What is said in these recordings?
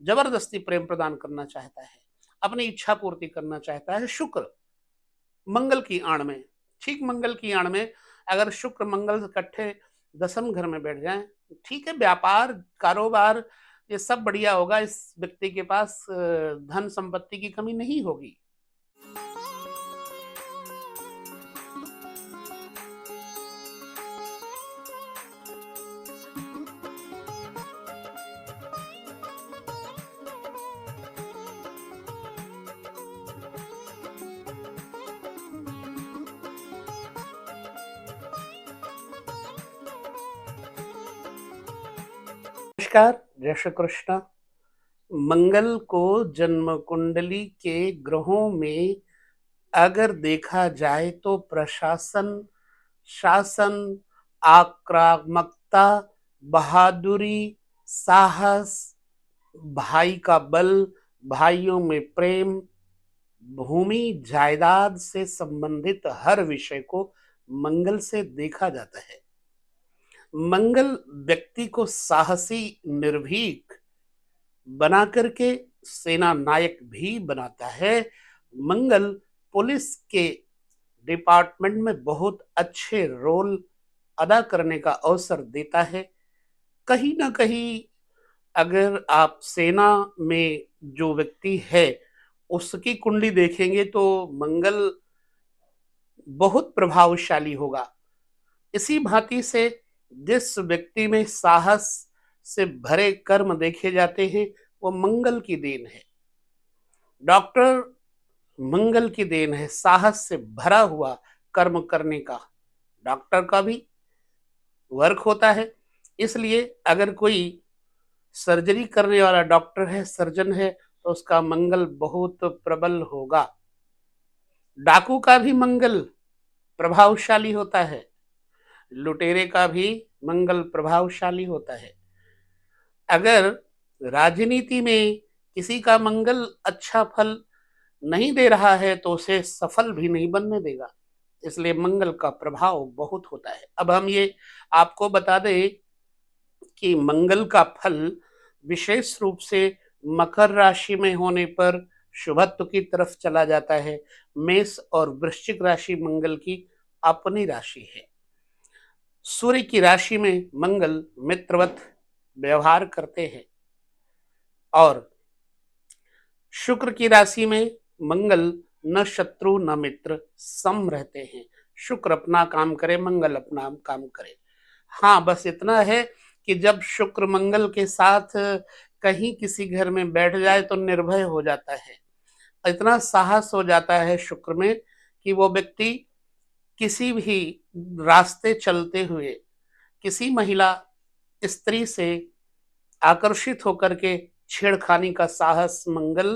जबरदस्ती प्रेम प्रदान करना चाहता है, अपनी इच्छा पूर्ति करना चाहता है। शुक्र मंगल की आड़ में, ठीक मंगल की आड़ में अगर शुक्र मंगल इकट्ठे दसम घर में बैठ जाएं, ठीक है, व्यापार कारोबार ये सब बढ़िया होगा, इस व्यक्ति के पास धन संपत्ति की कमी नहीं होगी। नमस्कार, जय श्री कृष्ण। मंगल को जन्म कुंडली के ग्रहों में अगर देखा जाए तो प्रशासन, शासन, आक्रामकता, बहादुरी, साहस, भाई का बल, भाइयों में प्रेम, भूमि जायदाद से संबंधित हर विषय को मंगल से देखा जाता है। मंगल व्यक्ति को साहसी, निर्भीक बना करके सेना नायक भी बनाता है। मंगल पुलिस के डिपार्टमेंट में बहुत अच्छे रोल अदा करने का अवसर देता है। कहीं ना कहीं अगर आप सेना में जो व्यक्ति है उसकी कुंडली देखेंगे तो मंगल बहुत प्रभावशाली होगा। इसी भांति से जिस व्यक्ति में साहस से भरे कर्म देखे जाते हैं वो मंगल की देन है। डॉक्टर मंगल की देन है, साहस से भरा हुआ कर्म करने का डॉक्टर का भी वर्क होता है। इसलिए अगर कोई सर्जरी करने वाला डॉक्टर है, सर्जन है, तो उसका मंगल बहुत प्रबल होगा। डाकू का भी मंगल प्रभावशाली होता है, लुटेरे का भी मंगल प्रभावशाली होता है। अगर राजनीति में किसी का मंगल अच्छा फल नहीं दे रहा है तो उसे सफल भी नहीं बनने देगा। इसलिए मंगल का प्रभाव बहुत होता है। अब हम ये आपको बता दें कि मंगल का फल विशेष रूप से मकर राशि में होने पर शुभत्व की तरफ चला जाता है। मेष और वृश्चिक राशि मंगल की अपनी राशि है। सूर्य की राशि में मंगल मित्रवत व्यवहार करते हैं और शुक्र की राशि में मंगल न शत्रु न मित्र, सम रहते हैं। शुक्र अपना काम करे, मंगल अपना काम करे। हाँ, बस इतना है कि जब शुक्र मंगल के साथ कहीं किसी घर में बैठ जाए तो निर्भय हो जाता है। इतना साहस हो जाता है शुक्र में कि वो व्यक्ति किसी भी रास्ते चलते हुए किसी महिला स्त्री से आकर्षित होकर के छेड़खानी का साहस मंगल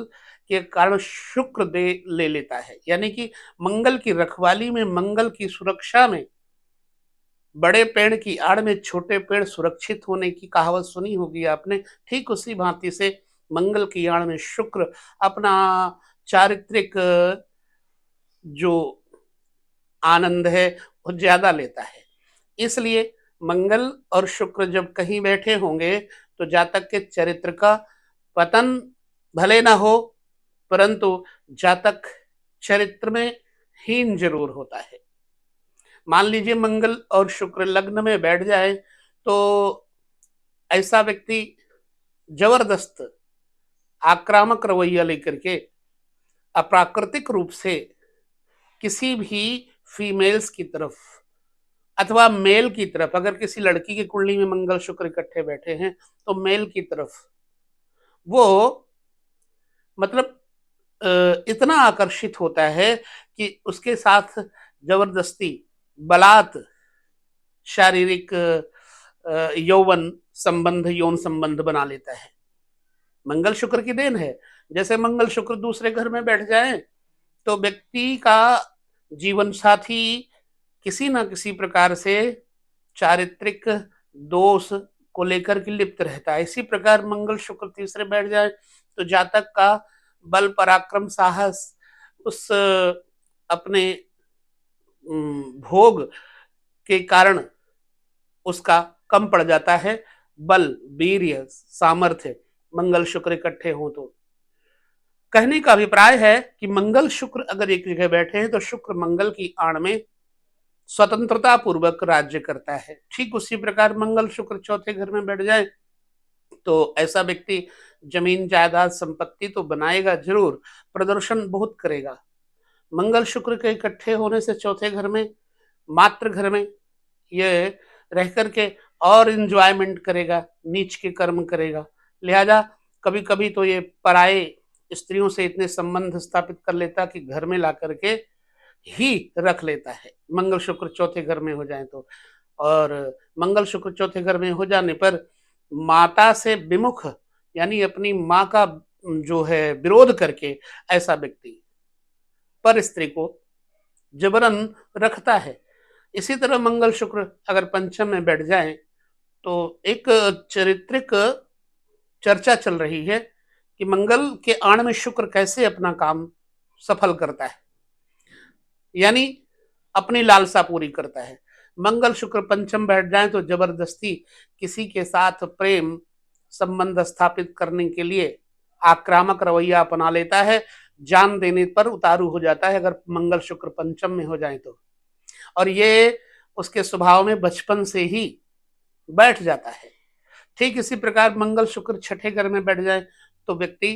के कारण शुक्र दे ले लेता है। यानी कि मंगल की रखवाली में, मंगल की सुरक्षा में, बड़े पेड़ की आड़ में छोटे पेड़ सुरक्षित होने की कहावत सुनी होगी आपने। ठीक उसी भांति से मंगल की आड़ में शुक्र अपना चारित्रिक जो आनंद है वो ज्यादा लेता है। इसलिए मंगल और शुक्र जब कहीं बैठे होंगे तो जातक के चरित्र का पतन भले ना हो, परंतु जातक चरित्र में हीन जरूर होता है। मान लीजिए मंगल और शुक्र लग्न में बैठ जाए तो ऐसा व्यक्ति जबरदस्त आक्रामक रवैया लेकर के अप्राकृतिक रूप से किसी भी फीमेल्स की तरफ अथवा मेल की तरफ, अगर किसी लड़की की कुंडली में मंगल शुक्र इकट्ठे बैठे हैं तो मेल की तरफ वो मतलब इतना आकर्षित होता है कि उसके साथ जबरदस्ती बलात् शारीरिक यौवन संबंध, यौन संबंध बना लेता है। मंगल शुक्र की देन है। जैसे मंगल शुक्र दूसरे घर में बैठ जाए तो व्यक्ति का जीवन साथी किसी ना किसी प्रकार से चारित्रिक दोष को लेकर के लिप्त रहता है। इसी प्रकार मंगल शुक्र तीसरे बैठ जाए तो जातक का बल, पराक्रम, साहस उस अपने भोग के कारण उसका कम पड़ जाता है। बल, वीर्य, सामर्थ्य मंगल शुक्र इकट्ठे हों तो कहने का अभिप्राय है कि मंगल शुक्र अगर एक जगह बैठे हैं तो शुक्र मंगल की आड़ में स्वतंत्रता पूर्वक राज्य करता है। ठीक उसी प्रकार मंगल शुक्र चौथे घर में बैठ जाए तो ऐसा व्यक्ति जमीन जायदाद संपत्ति तो बनाएगा जरूर, प्रदर्शन बहुत करेगा। मंगल शुक्र के इकट्ठे होने से चौथे घर में, मातृ घर में ये रह करके और इंजॉयमेंट करेगा, नीच के कर्म करेगा। लिहाजा कभी कभी तो ये पराये स्त्रियों से इतने संबंध स्थापित कर लेता कि घर में ला करके ही रख लेता है, मंगल शुक्र चौथे घर में हो जाए तो। और मंगल शुक्र चौथे घर में हो जाने पर माता से विमुख यानी अपनी माँ का जो है विरोध करके ऐसा व्यक्ति पर स्त्री को जबरन रखता है। इसी तरह मंगल शुक्र अगर पंचम में बैठ जाए तो एक चारित्रिक चर्चा चल रही है कि मंगल के आण में शुक्र कैसे अपना काम सफल करता है, यानी अपनी लालसा पूरी करता है। मंगल शुक्र पंचम बैठ जाए तो जबरदस्ती किसी के साथ प्रेम संबंध स्थापित करने के लिए आक्रामक रवैया अपना लेता है, जान देने पर उतारू हो जाता है अगर मंगल शुक्र पंचम में हो जाए तो। और ये उसके स्वभाव में बचपन से ही बैठ जाता है। ठीक इसी प्रकार मंगल शुक्र छठे घर में बैठ जाए तो व्यक्ति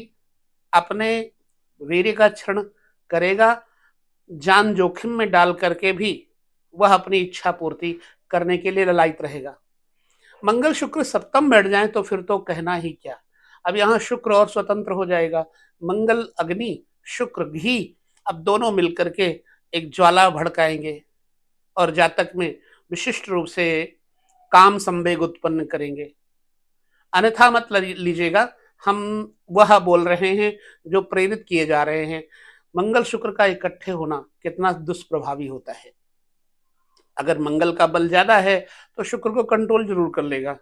अपने वीर्य का क्षरण करेगा, जान जोखिम में डाल करके भी वह अपनी इच्छा पूर्ति करने के लिए ललायित रहेगा। मंगल शुक्र सप्तम बैठ जाए तो फिर तो कहना ही क्या। अब यहाँ शुक्र और स्वतंत्र हो जाएगा, मंगल अग्नि शुक्र घी, अब दोनों मिलकर के एक ज्वाला भड़काएंगे और जातक में विशिष्ट रूप से काम संवेग उत्पन्न करेंगे। अन्यथा मत लीजिएगा, हम वह बोल रहे हैं जो प्रेरित किए जा रहे हैं। मंगल शुक्र का इकट्ठे होना कितना दुष्प्रभावी होता है। अगर मंगल का बल ज्यादा है तो शुक्र को कंट्रोल जरूर कर लेगा,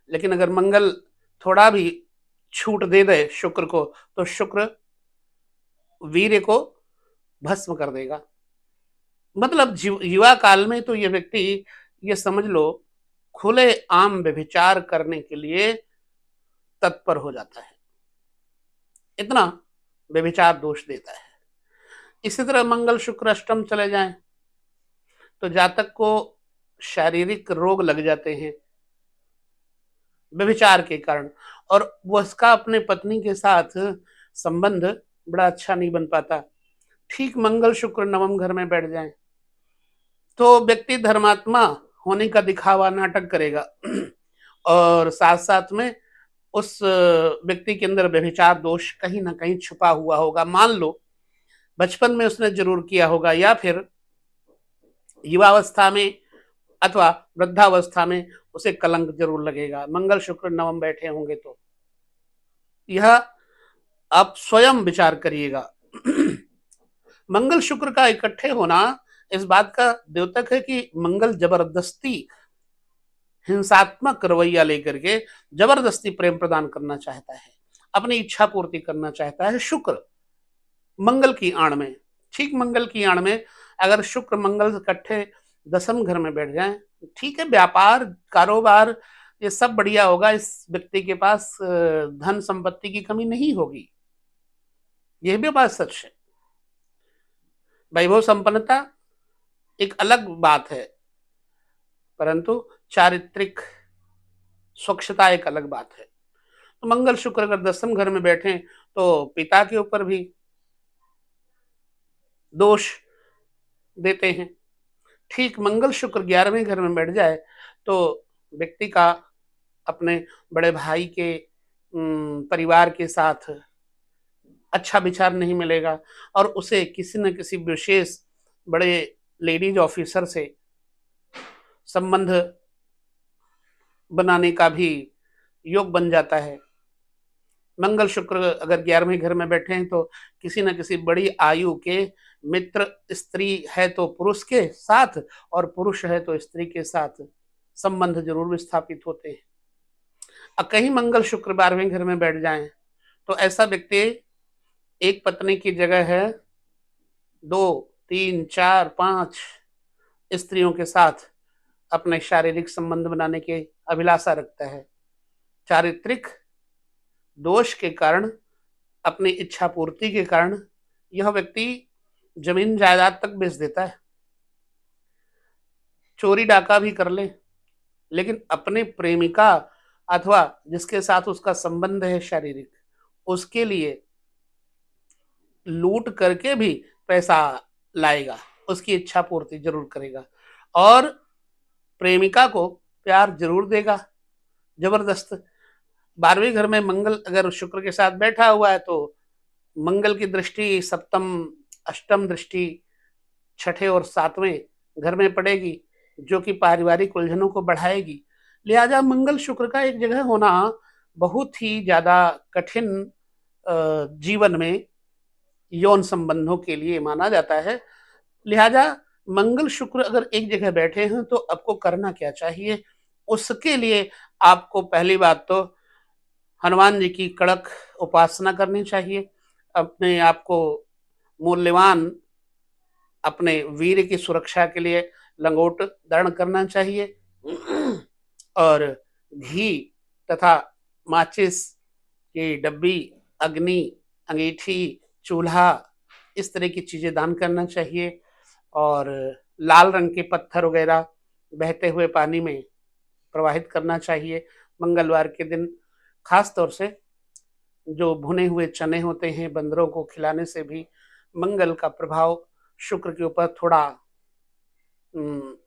लेकिन अगर मंगल थोड़ा भी छूट दे दे शुक्र को तो शुक्र वीर्य को भस्म कर देगा। मतलब युवा काल में तो ये व्यक्ति ये समझ लो खुले आम व्यभिचार करने के लिए तत्पर हो जाता है, इतना व्यभिचार दोष देता है। इसी तरह मंगल शुक्र अष्टम चले जाएं तो जातक को शारीरिक रोग लग जाते हैं व्यभिचार के कारण, और वो उसका अपने पत्नी के साथ संबंध बड़ा अच्छा नहीं बन पाता। ठीक मंगल शुक्र नवम घर में बैठ जाएं तो व्यक्ति धर्मात्मा होने का दिखावा नाटक करेगा और साथ साथ में उस व्यक्ति के अंदर व्यभिचार दोष कहीं ना कहीं छुपा हुआ होगा। मान लो बचपन में उसने जरूर किया होगा या फिर युवावस्था में अथवा वृद्धावस्था में उसे कलंक जरूर लगेगा। मंगल शुक्र नवम बैठे होंगे तो यह आप स्वयं विचार करिएगा। मंगल शुक्र का इकट्ठे होना इस बात का द्योतक है कि मंगल जबरदस्ती हिंसात्मक रवैया लेकर के जबरदस्ती प्रेम प्रदान करना चाहता है, अपनी इच्छा पूर्ति करना चाहता है। शुक्र मंगल की आड़ में, ठीक मंगल की आड़ में अगर शुक्र मंगल इकट्ठे दसम घर में बैठ जाए, ठीक है, व्यापार कारोबार ये सब बढ़िया होगा, इस व्यक्ति के पास धन संपत्ति की कमी नहीं होगी, यह भी बात सच है। वैभव संपन्नता एक अलग बात है, परंतु चारित्रिक स्वच्छता एक अलग बात है। तो मंगल शुक्र अगर दसम घर में बैठे तो पिता के ऊपर भी दोष देते हैं। ठीक मंगल शुक्र 11वें घर में बैठ जाए तो व्यक्ति का अपने बड़े भाई के परिवार के साथ अच्छा विचार नहीं मिलेगा और उसे किसी न किसी विशेष बड़े लेडीज ऑफिसर से संबंध बनाने का भी योग बन जाता है। मंगल शुक्र अगर 11वें घर में बैठे हैं तो किसी न किसी बड़ी आयु के मित्र, स्त्री है तो पुरुष के साथ और पुरुष है तो स्त्री के साथ संबंध जरूर विस्थापित होते हैं। और कहीं मंगल शुक्र 12वें घर में बैठ जाएं तो ऐसा व्यक्ति एक पत्नी की जगह है 2, 3, 4, 5 स्त्रियों के साथ अपने शारीरिक संबंध बनाने की अभिलाषा रखता है। चारित्रिक दोष के कारण, अपनी इच्छा पूर्ति के कारण यह व्यक्ति जमीन जायदाद तक बेच देता है, चोरी डाका भी कर ले, लेकिन अपने प्रेमिका अथवा जिसके साथ उसका संबंध है शारीरिक, उसके लिए लूट करके भी पैसा लाएगा, उसकी इच्छा पूर्ति जरूर करेगा और प्रेमिका को प्यार जरूर देगा जबरदस्त। 12वें घर में मंगल अगर शुक्र के साथ बैठा हुआ है तो मंगल की दृष्टि सप्तम अष्टम दृष्टि छठे और 7वें घर में पड़ेगी, जो कि पारिवारिक उलझनों को बढ़ाएगी। लिहाजा मंगल शुक्र का एक जगह होना बहुत ही ज्यादा कठिन जीवन में यौन संबंधों के लिए माना जाता है। लिहाजा मंगल शुक्र अगर एक जगह बैठे हैं तो आपको करना क्या चाहिए? उसके लिए आपको पहली बात तो हनुमान जी की कड़क उपासना करनी चाहिए, अपने आप को मूल्यवान अपने वीर की सुरक्षा के लिए लंगोट धारण करना चाहिए और घी तथा माचिस की डब्बी, अग्नि, अंगीठी, चूल्हा, इस तरह की चीजें दान करना चाहिए और लाल रंग के पत्थर वगैरह बहते हुए पानी में प्रवाहित करना चाहिए। मंगलवार के दिन खास तौर से जो भुने हुए चने होते हैं, बंदरों को खिलाने से भी मंगल का प्रभाव शुक्र के ऊपर थोड़ा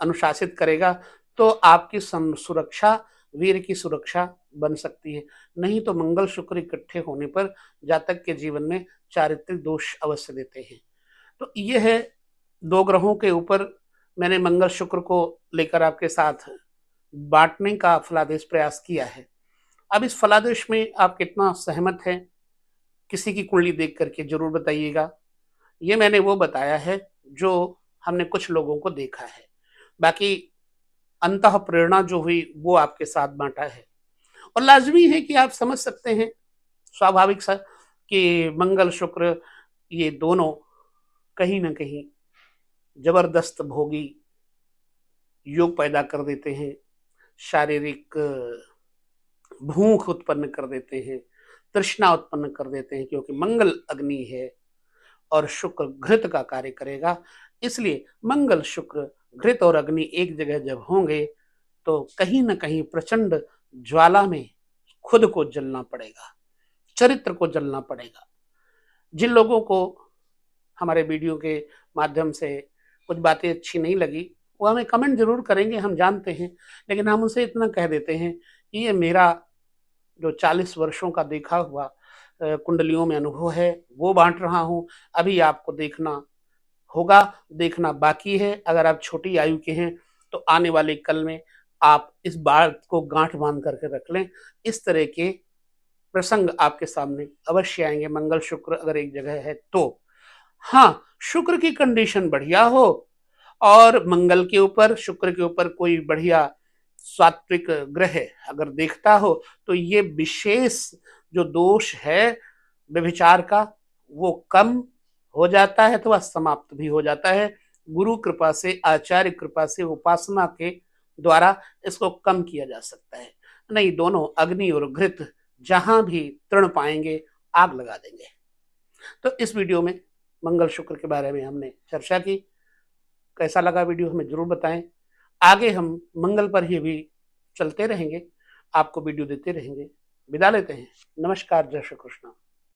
अनुशासित करेगा, तो आपकी सुरक्षा, वीर की सुरक्षा बन सकती है। नहीं तो मंगल शुक्र इकट्ठे होने पर जातक के जीवन में चारित्रिक दोष अवश्य देते हैं। तो ये है 2 ग्रहों के ऊपर मैंने मंगल शुक्र को लेकर आपके साथ बांटने का फलादेश प्रयास किया है। अब इस फलादेश में आप कितना सहमत हैं, किसी की कुंडली देख करके जरूर बताइएगा। ये मैंने वो बताया है जो हमने कुछ लोगों को देखा है, बाकी अंतः प्रेरणा जो हुई वो आपके साथ बांटा है। और लाजमी है कि आप समझ सकते हैं, स्वाभाविक सा, कि मंगल शुक्र ये दोनों कहीं ना कहीं जबरदस्त भोगी योग पैदा कर देते हैं, शारीरिक भूख उत्पन्न कर देते हैं, तृष्णा उत्पन्न कर देते हैं, क्योंकि मंगल अग्नि है और शुक्र घृत का कार्य करेगा। इसलिए मंगल शुक्र घृत और अग्नि एक जगह जब होंगे तो कहीं ना कहीं प्रचंड ज्वाला में खुद को जलना पड़ेगा, चरित्र को जलना पड़ेगा। जिन लोगों को हमारे वीडियो के माध्यम से कुछ बातें अच्छी नहीं लगी वो हमें कमेंट जरूर करेंगे, हम जानते हैं, लेकिन हम उनसे इतना कह देते हैं कि ये मेरा जो 40 वर्षों का देखा हुआ कुंडलियों में अनुभव है वो बांट रहा हूं। अभी आपको देखना होगा, देखना बाकी है। अगर आप छोटी आयु के हैं तो आने वाले कल में आप इस बात को गांठ बांध करके रख लें, इस तरह के प्रसंग आपके सामने अवश्य आएंगे। मंगल शुक्र अगर एक जगह है तो हाँ, शुक्र की कंडीशन बढ़िया हो और मंगल के ऊपर शुक्र के ऊपर कोई बढ़िया सात्विक ग्रह अगर देखता हो तो ये विशेष जो दोष है व्यभिचार का वो कम हो जाता है अथवा समाप्त भी हो जाता है। गुरु कृपा से, आचार्य कृपा से, उपासना के द्वारा इसको कम किया जा सकता है। नहीं, दोनों अग्नि और घृत जहां भी तृण पाएंगे आग लगा देंगे। तो इस वीडियो में मंगल शुक्र के बारे में हमने चर्चा की। कैसा लगा वीडियो हमें जरूर बताएं। आगे हम मंगल पर ही भी चलते रहेंगे, आपको वीडियो देते रहेंगे। विदा लेते हैं। नमस्कार, जय श्री कृष्ण।